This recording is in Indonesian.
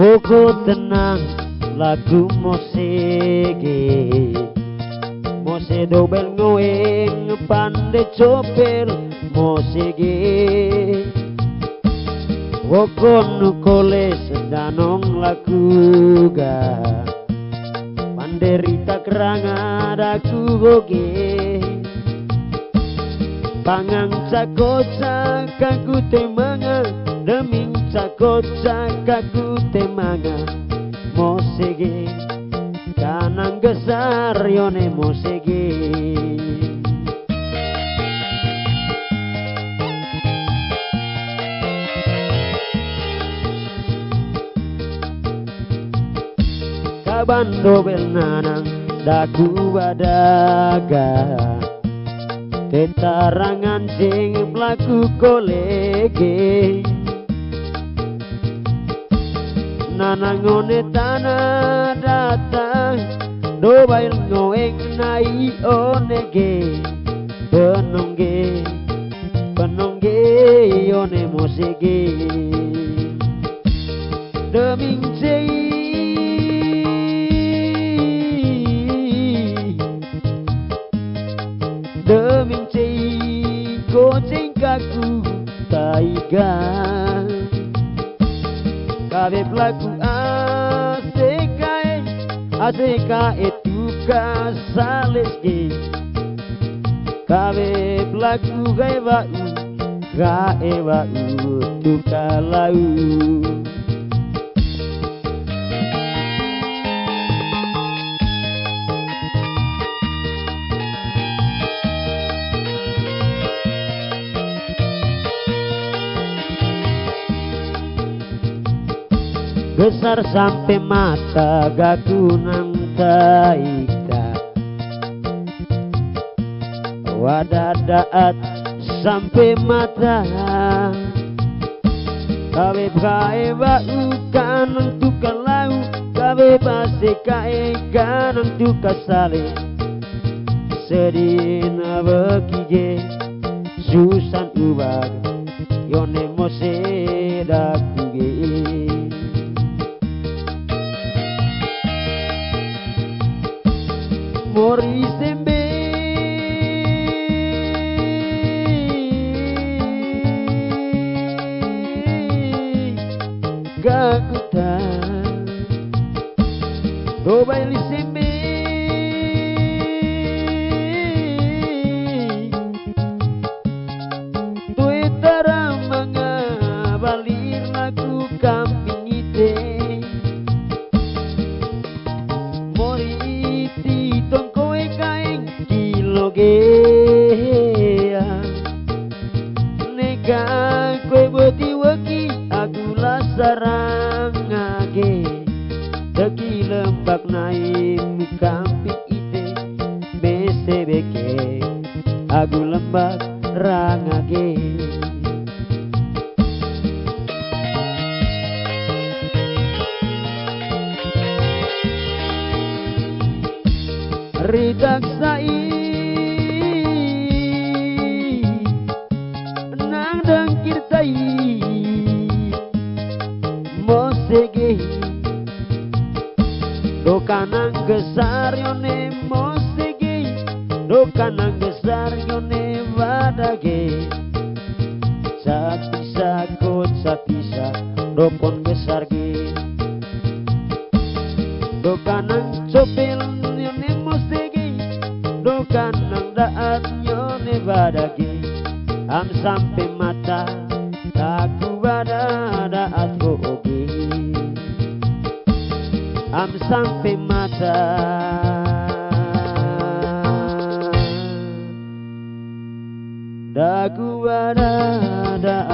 Oko tenang lagu mosege mose dobel ngoeng pande copel mosege Oko nukole sedanong lagu ga panderita keranga daku goge Pangang cakoca kaku temanga Deming cakoca kaku temanga Mosege kanang gesar yone mosege Kabando bel nanang daku badaga Tetarangan sing pelaku kolege Nanangone tanah datang Dobail ngoeng nai onege Penongge Penongge yone mosege Deming cei Deming cei goceng kaku taiga Kabe pelaku asekae tuka salesge Kabe pelaku gae bau tuka lau Besar sampai mata gaku nang taika Wadadaat sampai mata Kabe kae bau kanang tukang lau Kabe pasti kae kanang tukang sale Sedina bekige Susan ubag Yone mose dakuge Mori sembe gakuta Dobaili sembe Tuetara manga balir lagu kamping ite Mori Gea nega kue beti weki agula sarangage teki lembak naim kampik ite bese beke agu lembak rangage ridak sai Mosege do kanang gesar yone mosege do kanang gesar yone wadage sapisa kot sapisa do pon gesar ge do kanang copel yone mosege do kanang daat yone wadage am sampai mata aku badada oge am sampai mata daku badada